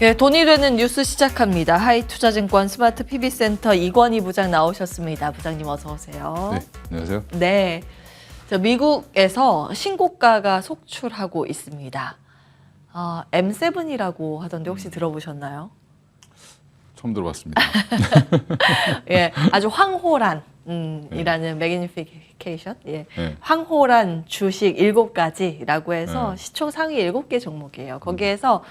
예, 돈이 되는 뉴스 시작합니다. 하이투자증권 스마트 PB센터 이권희 부장 나오셨습니다. 부장님 어서 오세요. 네, 안녕하세요. 네, 미국에서 신고가가 속출하고 있습니다. M7이라고 하던데 혹시 들어보셨나요? 처음 들어봤습니다. 예, 아주 황홀한 이라는 매그니피케이션, 예, 네. 황홀한 주식 7가지라고 해서 시총 상위 7개 종목이에요. 거기에서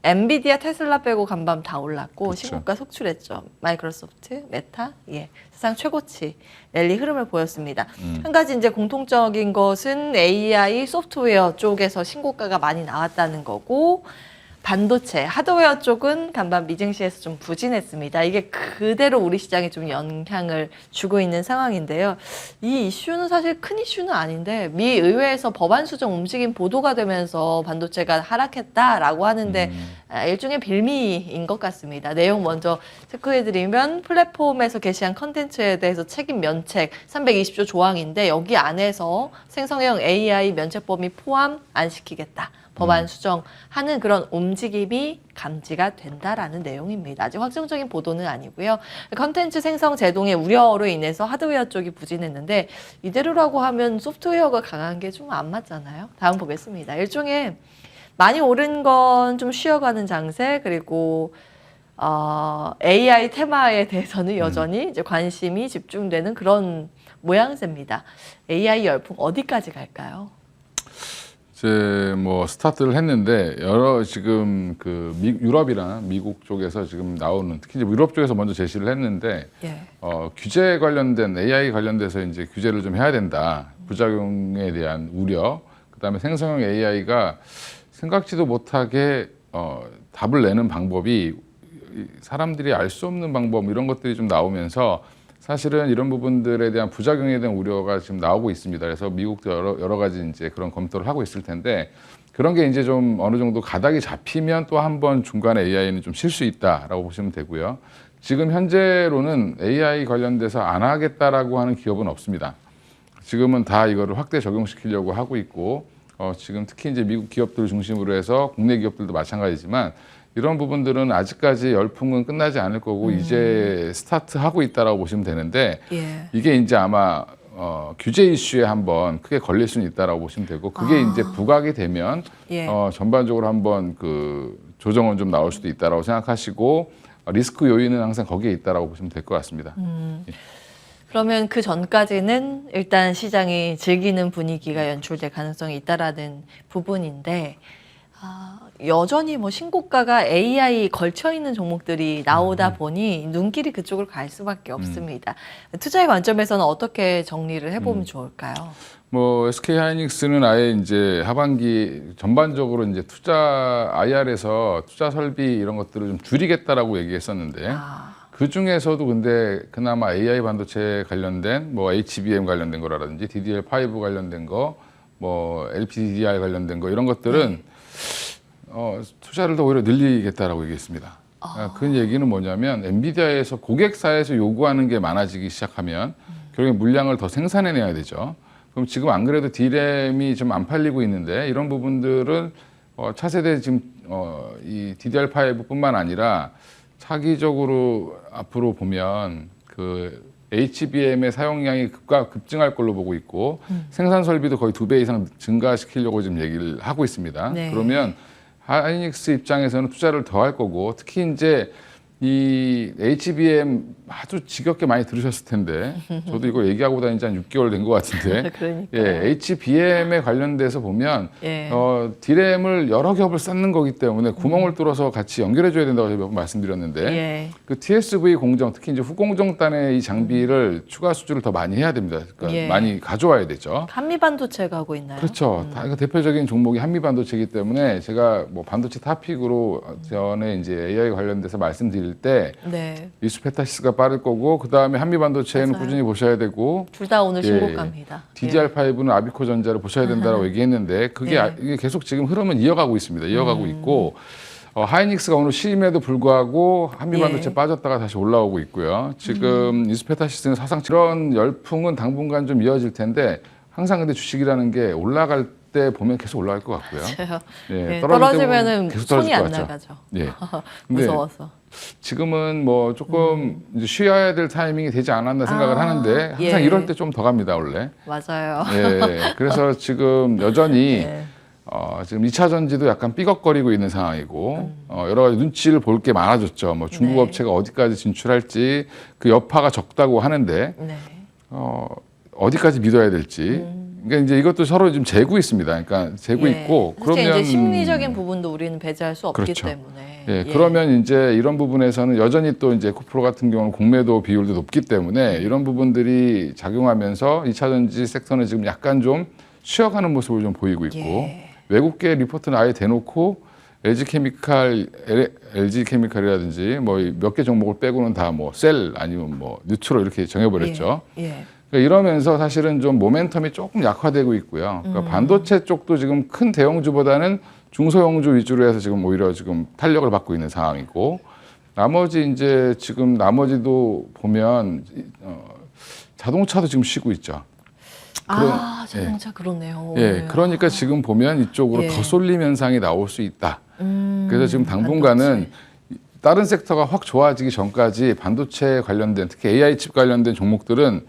엔비디아, 테슬라 빼고 간밤 다 올랐고 그렇죠. 신고가 속출했죠. 마이크로소프트, 메타, 예, 세상 최고치 랠리 흐름을 보였습니다. 한 가지 이제 공통적인 것은 AI 소프트웨어 쪽에서 신고가가 많이 나왔다는 거고, 반도체, 하드웨어 쪽은 간밤 미증시에서 좀 부진했습니다. 이게 그대로 우리 시장에 좀 영향을 주고 있는 상황인데요. 이 이슈는 사실 큰 이슈는 아닌데 미 의회에서 법안 수정 움직임 보도가 되면서 반도체가 하락했다라고 하는데 일종의 빌미인 것 같습니다. 내용 먼저 체크해드리면 플랫폼에서 게시한 컨텐츠에 대해서 책임 면책 320조 조항인데 여기 안에서 생성형 AI 면책 범위 포함 안 시키겠다. 법안 수정하는 그런 움직임이 감지가 된다라는 내용입니다. 아직 확정적인 보도는 아니고요. 컨텐츠 생성 제동의 우려로 인해서 하드웨어 쪽이 부진했는데 이대로라고 하면 소프트웨어가 강한 게 좀 안 맞잖아요. 다음 보겠습니다. 일종의 많이 오른 건 좀 쉬어가는 장세, 그리고 AI 테마에 대해서는 여전히 이제 관심이 집중되는 그런 모양새입니다. AI 열풍 어디까지 갈까요? 이제 뭐 스타트를 했는데 여러 지금 그 유럽이나 미국 쪽에서 지금 나오는, 특히 이제 유럽 쪽에서 먼저 제시를 했는데 예. 규제 관련된 AI 관련돼서 이제 규제를 좀 해야 된다. 부작용에 대한 우려, 그다음에 생성형 AI가 생각지도 못하게 답을 내는 방법이 사람들이 알 수 없는 방법, 이런 것들이 좀 나오면서 사실은 이런 부분들에 대한 부작용에 대한 우려가 지금 나오고 있습니다. 그래서 미국도 여러 가지 이제 그런 검토를 하고 있을 텐데, 그런 게 이제 좀 어느 정도 가닥이 잡히면 또 한 번 중간에 AI는 좀 쉴 수 있다라고 보시면 되고요. 지금 현재로는 AI 관련돼서 안 하겠다라고 하는 기업은 없습니다. 지금은 다 이거를 확대 적용시키려고 하고 있고, 지금 특히 이제 미국 기업들을 중심으로 해서 국내 기업들도 마찬가지지만 이런 부분들은 아직까지 열풍은 끝나지 않을 거고 이제 스타트하고 있다라고 보시면 되는데, 예. 이게 이제 아마 규제 이슈에 한번 크게 걸릴 수는 있다라고 보시면 되고, 그게 이제 부각이 되면 예. 전반적으로 한번 그 조정은 좀 나올 수도 있다라고 생각하시고, 리스크 요인은 항상 거기에 있다라고 보시면 될 것 같습니다. 그러면 그 전까지는 일단 시장이 즐기는 분위기가 연출될 가능성이 있다라는 부분인데, 여전히 뭐 신고가가 AI 걸쳐 있는 종목들이 나오다 보니 눈길이 그쪽으로 갈 수밖에 없습니다. 투자의 관점에서는 어떻게 정리를 해보면 좋을까요? 뭐 SK 하이닉스는 아예 이제 하반기 전반적으로 이제 투자 IR에서 투자 설비 이런 것들을 좀 줄이겠다라고 얘기했었는데, 그 중에서도 근데 그나마 AI 반도체 관련된 뭐 HBM 관련된 거라든지 DDR5 관련된 거, 뭐 LPDDR 관련된 거, 이런 것들은 투자를 더 오히려 늘리겠다라고 얘기했습니다. 그 얘기는 뭐냐면 엔비디아에서 고객사에서 요구하는 게 많아지기 시작하면 결국에 물량을 더 생산해내야 되죠. 그럼 지금 안 그래도 D램이 좀 안 팔리고 있는데, 이런 부분들은 차세대 지금 이 DDR5뿐만 아니라 차기적으로 앞으로 보면 그 HBM의 사용량이 급증할 걸로 보고 있고, 생산 설비도 거의 2배 이상 증가시키려고 지금 얘기를 하고 있습니다. 네. 그러면 하이닉스 입장에서는 투자를 더 할 거고, 특히 이제 이 HBM 아주 지겹게 많이 들으셨을 텐데, 저도 이거 얘기하고 다닌 지 한 6개월 된 것 같은데, 그러니까요. 예, HBM에 관련돼서 보면 예. D램을 여러 겹을 쌓는 거기 때문에 구멍을 뚫어서 같이 연결해 줘야 된다고 제가 몇 번 말씀드렸는데, 예. 그 TSV 공정, 특히 이제 후공정단의 이 장비를 추가 수주를 더 많이 해야 됩니다. 그러니까 예. 많이 가져와야 되죠. 한미 반도체가 하고 있나요? 그렇죠. 다 이거 대표적인 종목이 한미 반도체이기 때문에 제가 뭐 반도체 토픽으로 전에 이제 AI 관련돼서 말씀드릴 때 네. 이수페타시스가 빠를 거고, 그 다음에 한미 반도체는 맞아요. 꾸준히 보셔야 되고, 둘 다 오늘 예. 신고가입니다. DDR5는 아비코 전자를 보셔야 된다고 얘기했는데, 그게 예. 이게 계속 지금 흐름은 이어가고 있습니다. 이어가고 있고, 하이닉스가 오늘 시임에도 불구하고 한미 반도체 예. 빠졌다가 다시 올라오고 있고요. 지금 이수페타시스는 사상 이런 열풍은 당분간 좀 이어질 텐데, 항상 근데 주식이라는 게 올라갈 때 보면 계속 올라갈 것 같고요. 맞아요. 예, 네, 떨어질 때 떨어지면은 계속 떨어질 손이 것 안 같죠. 나가죠. 예. 근데 무서워서. 지금은 뭐 조금 이제 쉬어야 될 타이밍이 되지 않았나 생각을 하는데 항상 예. 이럴 때 좀 더 갑니다 원래. 맞아요. 예. 그래서 지금 여전히 네. 지금 2차 전지도 약간 삐걱거리고 있는 상황이고 여러 가지 눈치를 볼 게 많아졌죠. 뭐 중국 네. 업체가 어디까지 진출할지 그 여파가 적다고 하는데 네. 어디까지 믿어야 될지. 그러니까 이제 이것도 서로 좀 재고 있습니다. 그러니까 재고 예. 있고 사실 그러면 이제 심리적인 부분도 우리는 배제할 수 없기 그렇죠. 때문에. 예, 그러면 이제 이런 부분에서는 여전히 또 이제 에코프로 같은 경우는 공매도 비율도 높기 때문에 이런 부분들이 작용하면서 2차 전지 섹터는 지금 약간 좀 쉬어가는 모습을 좀 보이고 있고 예. 외국계 리포트는 아예 대놓고 LG케미칼이라든지 뭐 몇 개 종목을 빼고는 다 뭐 셀 아니면 뭐 뉴트로 이렇게 정해버렸죠. 예. 그러니까 이러면서 사실은 좀 모멘텀이 조금 약화되고 있고요. 그러니까 반도체 쪽도 지금 큰 대형주보다는 중소형주 위주로 해서 지금 오히려 지금 탄력을 받고 있는 상황이고 나머지 이제 지금 나머지도 보면 자동차도 지금 쉬고 있죠. 자동차 그러네요. 예, 그러니까 지금 보면 이쪽으로 예. 더 쏠림 현상이 나올 수 있다. 그래서 지금 당분간은 반도체. 다른 섹터가 확 좋아지기 전까지 반도체 관련된 특히 AI 칩 관련된 종목들은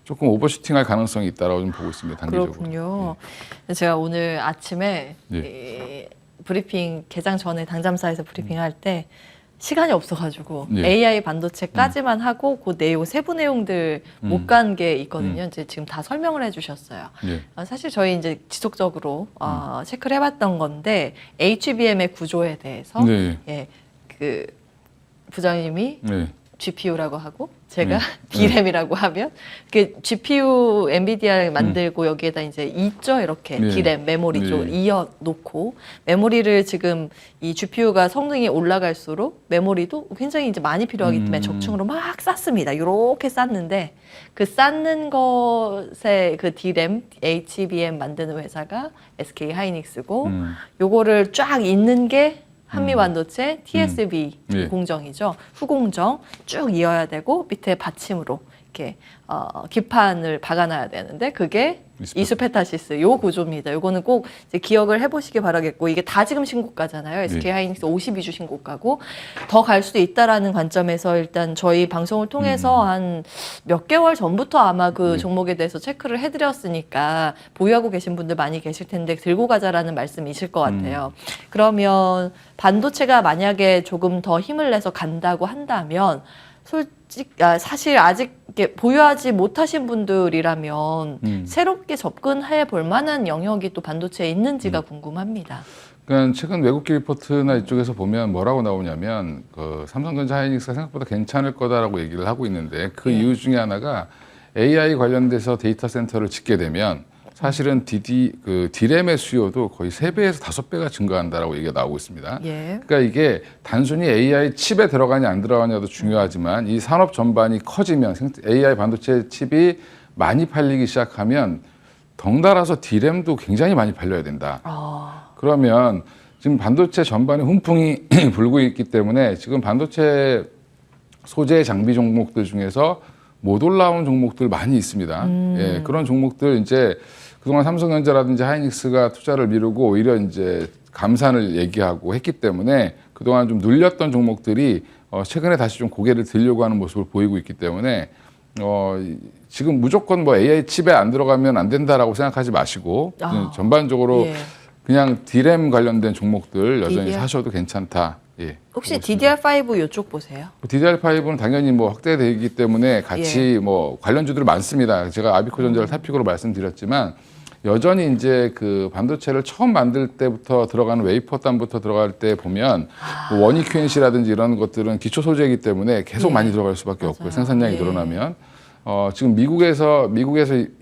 조금 오버슈팅할 가능성이 있다라고 좀 보고 있습니다. 단기적으로. 그렇군요. 제가 오늘 아침에 이 브리핑 개장 전에 당잠사에서 브리핑할 때 시간이 없어가지고 예. AI 반도체까지만 하고 그 내용 세부 내용들 못 간 게 있거든요. 이제 지금 다 설명을 해주셨어요. 예. 사실 저희 이제 지속적으로 체크를 해봤던 건데 HBM의 구조에 대해서 네. 예, 그 부장님이 네. GPU라고 하고 제가 D램이라고 하면 그 GPU 엔비디아를 만들고 여기에다 이제 있죠 이렇게 네. D램 메모리 네. 쪽을 이어 놓고 메모리를 지금 이 GPU가 성능이 올라갈수록 메모리도 굉장히 이제 많이 필요하기 때문에 적층으로 막 쌌습니다. 이렇게 쌌는데 그 쌓는 것에 그 D램 HBM 만드는 회사가 SK 하이닉스고 요거를 쫙 있는 게 한미 반도체 TSB 예. 공정이죠. 후공정 쭉 이어야 되고 밑에 받침으로 이렇게 기판을 박아놔야 되는데 그게 이수페타시스 요 구조입니다. 요거는 꼭 이제 기억을 해보시기 바라겠고 이게 다 지금 신고가잖아요. SK 하이닉스 52주 신고가고 더 갈 수도 있다라는 관점에서 일단 저희 방송을 통해서 한 몇 개월 전부터 아마 그 종목에 대해서 체크를 해드렸으니까 보유하고 계신 분들 많이 계실 텐데 들고 가자라는 말씀이실 것 같아요. 그러면 반도체가 만약에 조금 더 힘을 내서 간다고 한다면 사실 아직 이렇게 보유하지 못하신 분들이라면 새롭게 접근해 볼 만한 영역이 또 반도체에 있는지가 궁금합니다. 그러니까 최근 외국계 리포트나 이쪽에서 보면 뭐라고 나오냐면 그 삼성전자 하이닉스가 생각보다 괜찮을 거다라고 얘기를 하고 있는데 그 이유 중에 하나가 AI 관련돼서 데이터 센터를 짓게 되면 사실은 D램의 수요도 거의 3배에서 5배가 증가한다라고 얘기가 나오고 있습니다. 예. 그러니까 이게 단순히 AI 칩에 들어가냐 안 들어가냐도 중요하지만 이 산업 전반이 커지면 AI 반도체 칩이 많이 팔리기 시작하면 덩달아서 D램도 굉장히 많이 팔려야 된다. 그러면 지금 반도체 전반에 훈풍이 불고 있기 때문에 지금 반도체 소재 장비 종목들 중에서 못 올라온 종목들 많이 있습니다. 예, 그런 종목들 이제 그동안 삼성전자라든지 하이닉스가 투자를 미루고 오히려 이제 감산을 얘기하고 했기 때문에 그동안 좀 눌렸던 종목들이 최근에 다시 좀 고개를 들려고 하는 모습을 보이고 있기 때문에 지금 무조건 뭐 AI 칩에 안 들어가면 안 된다라고 생각하지 마시고 전반적으로 예. 그냥 D램 관련된 종목들 여전히 DDR? 사셔도 괜찮다. 예. 혹시 DDR5 이쪽 보세요? DDR5는 당연히 뭐 확대되기 때문에 같이 뭐 관련주들이 많습니다. 제가 아비코 전자를 타픽으로 말씀드렸지만 여전히 이제 그 반도체를 처음 만들 때부터 들어가는 웨이퍼단부터 들어갈 때 보면 뭐 원이 QNC라든지 이런 것들은 기초 소재이기 때문에 계속 많이 들어갈 수밖에 없고요. 생산량이 늘어나면 지금 미국에서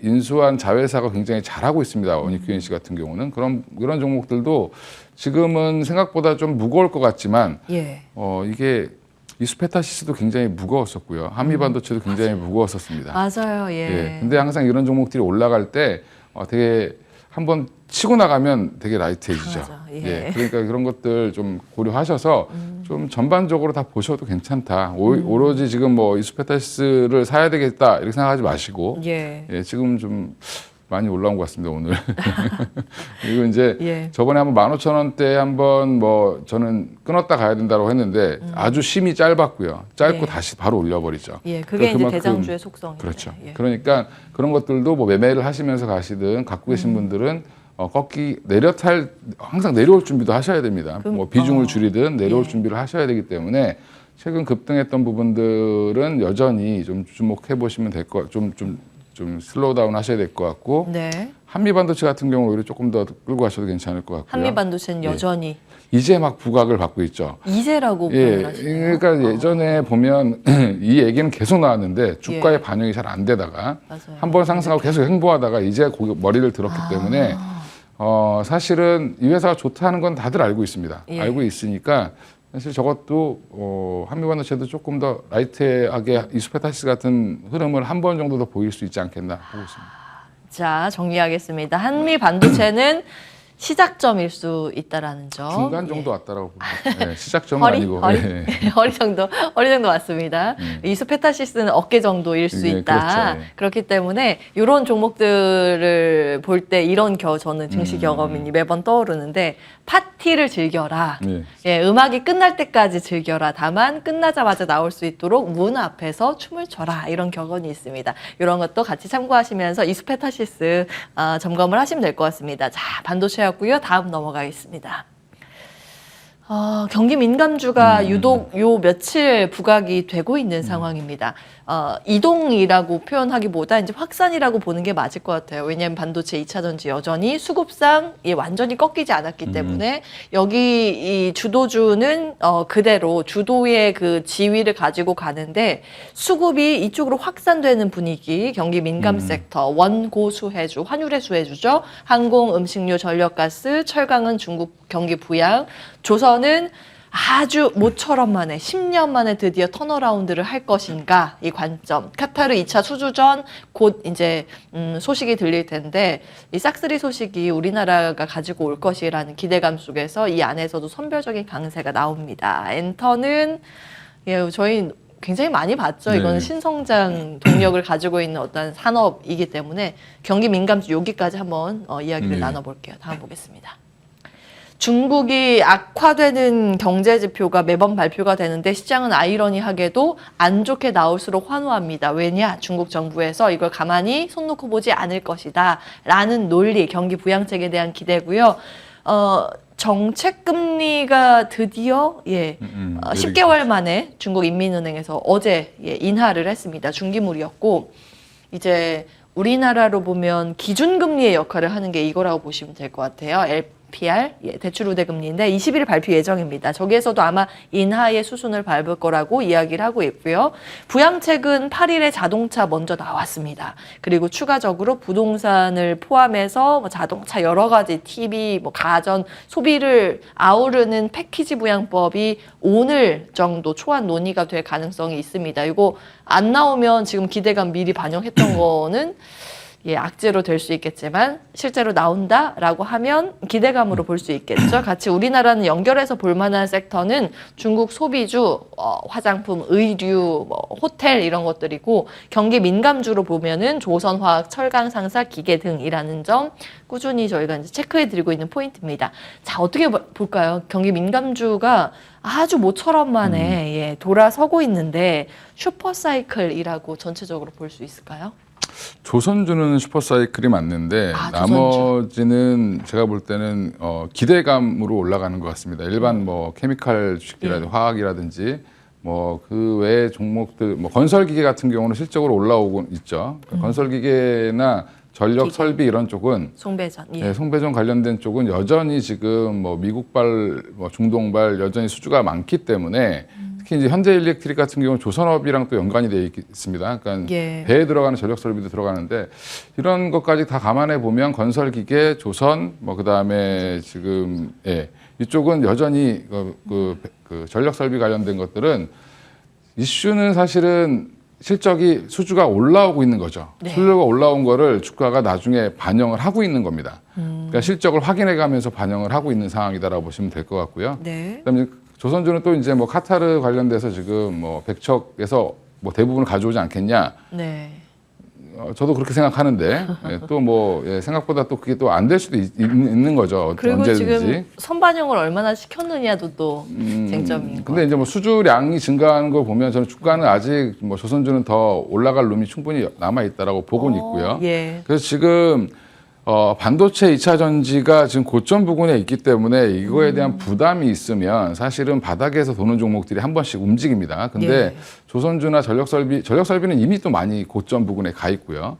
인수한 자회사가 굉장히 잘하고 있습니다. 원이 QNC 같은 경우는 그런 종목들도 지금은 생각보다 좀 무거울 것 같지만 이게 이수페타시스도 굉장히 무거웠었고요. 한미반도체도 굉장히 무거웠었습니다. 맞아요. 예. 근데 항상 이런 종목들이 올라갈 때 되게 한번 치고 나가면 되게 라이트해지죠. 예. 그러니까 그런 것들 좀 고려하셔서 좀 전반적으로 다 보셔도 괜찮다. 오로지 지금 뭐 이수페타시스를 사야 되겠다 이렇게 생각하지 마시고 지금 좀 많이 올라온 것 같습니다 오늘. 그리고 이제 예. 저번에 한번 15,000원대 한번 뭐 저는 끊었다 가야 된다고 했는데 아주 심이 짧았고요. 짧고 예. 다시 바로 올려버리죠. 예, 그게 이제 그만큼- 대장주의 속성이에요. 그렇죠. 예. 그러니까 그런 것들도 뭐 매매를 하시면서 가시든 갖고 계신 분들은 내려탈 항상 내려올 준비도 하셔야 됩니다. 그럼- 뭐 비중을 줄이든 내려올 예. 준비를 하셔야 되기 때문에 최근 급등했던 부분들은 여전히 좀 주목해 보시면 될 것, 좀 슬로우 다운 하셔야 될 것 같고 네. 한미반도체 같은 경우 오히려 조금 더 끌고 가셔도 괜찮을 것 같고요. 한미반도체는 여전히 이제 막 부각을 받고 있죠. 이세라고 예, 표현을 하시네요. 그러니까 예전에 보면 이 얘기는 계속 나왔는데 주가에 반영이 잘 안 되다가 맞아요. 한 번 상승하고 계속 행보하다가 이제 머리를 들었기 때문에 사실은 이 회사가 좋다는 건 다들 알고 있습니다. 예. 알고 있으니까 사실 저것도 한미반도체도 조금 더 라이트하게 이수페타시스 같은 흐름을 한 번 정도 더 보일 수 있지 않겠나 보고 있습니다. 자, 정리하겠습니다. 한미반도체는 시작점일 수 있다라는 점. 중간 정도 왔다라고 봅니다. 네, 시작점은 허리? 아니고. 허리? 예. 허리 정도 맞습니다. 이수페타시스는 어깨 정도일 수 네, 있다. 그렇죠. 예. 그렇기 때문에 이런 종목들을 볼 때 이런 저는 증시 경험이 매번 떠오르는데 파티를 즐겨라. 예. 예, 음악이 끝날 때까지 즐겨라. 다만 끝나자마자 나올 수 있도록 문 앞에서 춤을 춰라. 이런 격언이 있습니다. 이런 것도 같이 참고하시면서 이수페타시스 점검을 하시면 될 것 같습니다. 자, 반도체였고요. 다음 넘어가겠습니다. 경기 민감주가 유독 요 며칠 부각이 되고 있는 상황입니다. 이동이라고 표현하기보다 이제 확산이라고 보는 게 맞을 것 같아요. 왜냐하면 반도체 2차 전지 여전히 수급상 완전히 꺾이지 않았기 때문에 여기 이 주도주는 그대로 주도의 그 지위를 가지고 가는데 수급이 이쪽으로 확산되는 분위기, 경기 민감 섹터, 원고 수혜주, 환율의 수혜주죠. 항공, 음식료, 전력가스, 철강은 중국 경기 부양, 조선은 아주 모처럼 만에 10년 만에 드디어 턴어라운드를 할 것인가 이 관점. 카타르 2차 수주전 곧 이제 소식이 들릴 텐데 이 싹쓸이 소식이 우리나라가 가지고 올 것이라는 기대감 속에서 이 안에서도 선별적인 강세가 나옵니다. 엔터는 저희 굉장히 많이 봤죠. 네. 이거는 신성장 동력을 가지고 있는 어떤 산업이기 때문에 경기 민감주 여기까지 한번 이야기를 나눠볼게요. 다음 보겠습니다. 중국이 악화되는 경제 지표가 매번 발표가 되는데 시장은 아이러니하게도 안 좋게 나올수록 환호합니다. 왜냐? 중국 정부에서 이걸 가만히 손 놓고 보지 않을 것이다. 라는 논리, 경기 부양책에 대한 기대고요. 정책 금리가 드디어 10개월 만에 중국 인민은행에서 어제 인하를 했습니다. 중기물이었고 이제 우리나라로 보면 기준금리의 역할을 하는 게 이거라고 보시면 될 것 같아요. LPR, 대출 우대 금리인데 20일 발표 예정입니다. 저기에서도 아마 인하의 수순을 밟을 거라고 이야기를 하고 있고요. 부양책은 8일에 자동차 먼저 나왔습니다. 그리고 추가적으로 부동산을 포함해서 자동차 여러 가지 TV, 가전, 소비를 아우르는 패키지 부양법이 오늘 정도 초안 논의가 될 가능성이 있습니다. 이거 안 나오면 지금 기대감 미리 반영했던 거는 악재로 될 수 있겠지만 실제로 나온다라고 하면 기대감으로 볼 수 있겠죠. 같이 우리나라는 연결해서 볼 만한 섹터는 중국 소비주, 화장품, 의류, 호텔 이런 것들이고 경기 민감주로 보면은 조선화학, 철강상사, 기계 등이라는 점 꾸준히 저희가 이제 체크해드리고 있는 포인트입니다. 자, 어떻게 볼까요? 경기 민감주가 아주 모처럼 만에 돌아서고 있는데 슈퍼사이클이라고 전체적으로 볼 수 있을까요? 조선주는 슈퍼사이클이 맞는데 조선주. 나머지는 제가 볼 때는 기대감으로 올라가는 것 같습니다. 일반 케미칼 주식이라든지 화학이라든지 그 외의 종목들 건설기계 같은 경우는 실적으로 올라오고 있죠. 그러니까 건설기계나 전력 설비 이런 쪽은 송배전. 송배전 관련된 쪽은 여전히 지금 미국발, 중동발 여전히 수주가 많기 때문에 특히 이제 현대일렉트릭 같은 경우는 조선업이랑 또 연관이 되어 있습니다. 그러니까 배에 들어가는 전력 설비도 들어가는데 이런 것까지 다 감안해 보면 건설기계, 조선, 그다음에 지금 이쪽은 여전히 그 전력 설비 관련된 것들은 이슈는 사실은 실적이 수주가 올라오고 있는 거죠. 수주가 올라온 거를 주가가 나중에 반영을 하고 있는 겁니다. 그러니까 실적을 확인해 가면서 반영을 하고 있는 상황이다라고 보시면 될 것 같고요. 그다음에 조선주는 또 이제 카타르 관련돼서 지금 백척에서 대부분을 가져오지 않겠냐. 저도 그렇게 생각하는데 또 뭐 생각보다 또 그게 또 안 될 수도 있는 거죠. 그리고 언제든지. 지금 선반영을 얼마나 시켰느냐도 또 쟁점인 근데 이제 뭐 수주량이 증가하는 걸 보면 저는 주가는 아직 뭐 조선주는 더 올라갈 룸이 충분히 남아 있다라고 보고는 있고요. 예. 그래서 지금 반도체 2차 전지가 지금 고점 부근에 있기 때문에 이거에 대한 부담이 있으면 사실은 바닥에서 도는 종목들이 한 번씩 움직입니다. 근데 예. 조선주나 전력설비는 이미 또 많이 고점 부근에 가 있고요.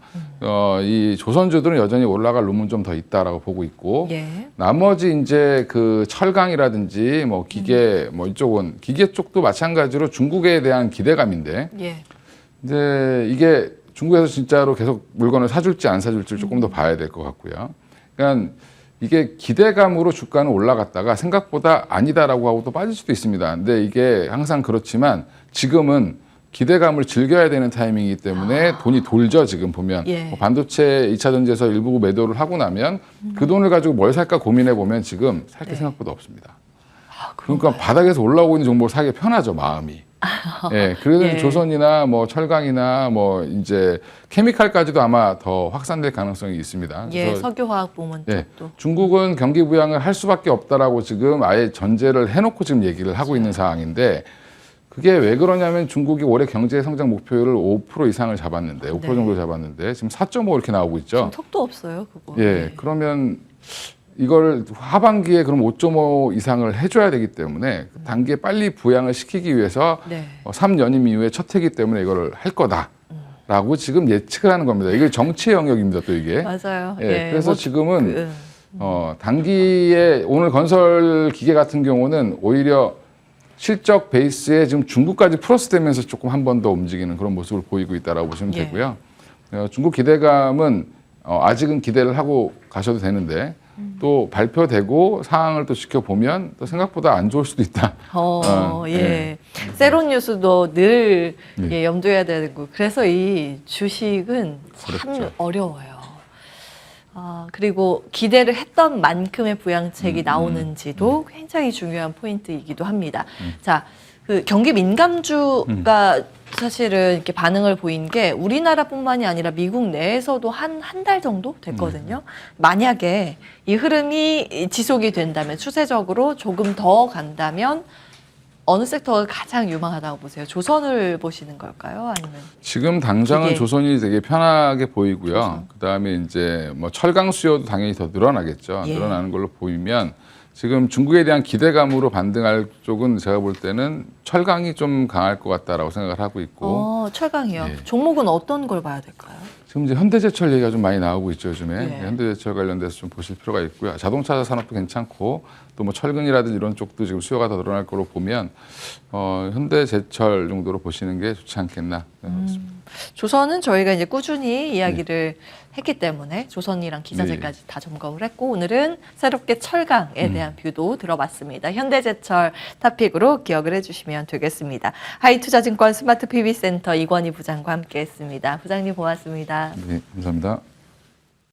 이 조선주들은 여전히 올라갈 룸은 좀 더 있다라고 보고 있고 예. 나머지 이제 그 철강이라든지 뭐 기계 뭐 이쪽은 기계 쪽도 마찬가지로 중국에 대한 기대감인데 예. 이제 이게 중국에서 진짜로 계속 물건을 사줄지 안 사줄지를 조금 더 봐야 될 것 같고요. 그러니까 이게 기대감으로 주가는 올라갔다가 생각보다 아니다라고 하고 또 빠질 수도 있습니다. 근데 이게 항상 그렇지만 지금은 기대감을 즐겨야 되는 타이밍이기 때문에 돈이 돌죠. 지금 보면 예. 뭐 반도체 2차 전지에서 일부 매도를 하고 나면 그 돈을 가지고 뭘 살까 고민해 보면 지금 살 게 생각보다 없습니다. 그러니까 바닥에서 올라오고 있는 종목을 사기 편하죠, 마음이. 예, 그래서 예. 조선이나 뭐 철강이나 뭐 이제 케미칼까지도 아마 더 확산될 가능성이 있습니다. 예, 그래서 석유화학 부문 예, 쪽도. 중국은 경기 부양을 할 수밖에 없다라고 지금 아예 전제를 해놓고 지금 얘기를 하고 있는 상황인데 그게 왜 그러냐면 중국이 올해 경제 성장 목표를 5% 이상을 잡았는데 5% 네. 정도 잡았는데 지금 4.5 이렇게 나오고 있죠. 지금 턱도 없어요, 그거. 예, 그러면 이걸 하반기에 그럼 5.5 이상을 해줘야 되기 때문에 그 단기에 빨리 부양을 시키기 위해서 네. 3연임 이후에 첫 해기 때문에 이걸 할 거다라고 지금 예측을 하는 겁니다. 이게 정치의 영역입니다, 또 이게. 맞아요. 예, 그래서 뭐 지금은 단기에 오늘 건설 기계 같은 경우는 오히려 실적 베이스에 지금 중국까지 플러스 되면서 조금 한 번 더 움직이는 그런 모습을 보이고 있다라고 보시면 예. 되고요. 중국 기대감은 아직은 기대를 하고 가셔도 되는데 또 발표되고 상황을 또 지켜보면 또 생각보다 안 좋을 수도 있다. 예. 예. 세론 뉴스도 늘 네. 예, 염두해야 되고 그래서 이 주식은 참 그렇죠. 어려워요. 그리고 기대를 했던 만큼의 부양책이 나오는지도 굉장히 중요한 포인트이기도 합니다. 자, 그 경기 민감주가 사실은 이렇게 반응을 보인 게 우리나라뿐만이 아니라 미국 내에서도 한 달 정도 됐거든요. 만약에 이 흐름이 지속이 된다면 추세적으로 조금 더 간다면 어느 섹터가 가장 유망하다고 보세요? 조선을 보시는 걸까요? 아니면 지금 당장은 기계. 조선이 되게 편하게 보이고요. 조선. 그다음에 이제 뭐 철강 수요도 당연히 더 늘어나겠죠. 예. 늘어나는 걸로 보이면 지금 중국에 대한 기대감으로 반등할 쪽은 제가 볼 때는 철강이 좀 강할 것 같다라고 생각을 하고 있고 철강이요. 예. 종목은 어떤 걸 봐야 될까요? 지금 이제 현대제철 얘기가 좀 많이 나오고 있죠, 요즘에. 예. 현대제철 관련돼서 좀 보실 필요가 있고요. 자동차 산업도 괜찮고 또 뭐 철근이라든지 이런 쪽도 지금 수요가 더 늘어날 거로 보면 현대제철 정도로 보시는 게 좋지 않겠나 생각합니다. 조선은 저희가 이제 꾸준히 이야기를 했기 때문에 조선이랑 기자재까지 다 점검을 했고 오늘은 새롭게 철강에 대한 뷰도 들어봤습니다. 현대제철 토픽으로 기억을 해주시면 되겠습니다. 하이투자증권 스마트 PB센터 이권희 부장과 함께했습니다. 부장님 고맙습니다. 네, 감사합니다.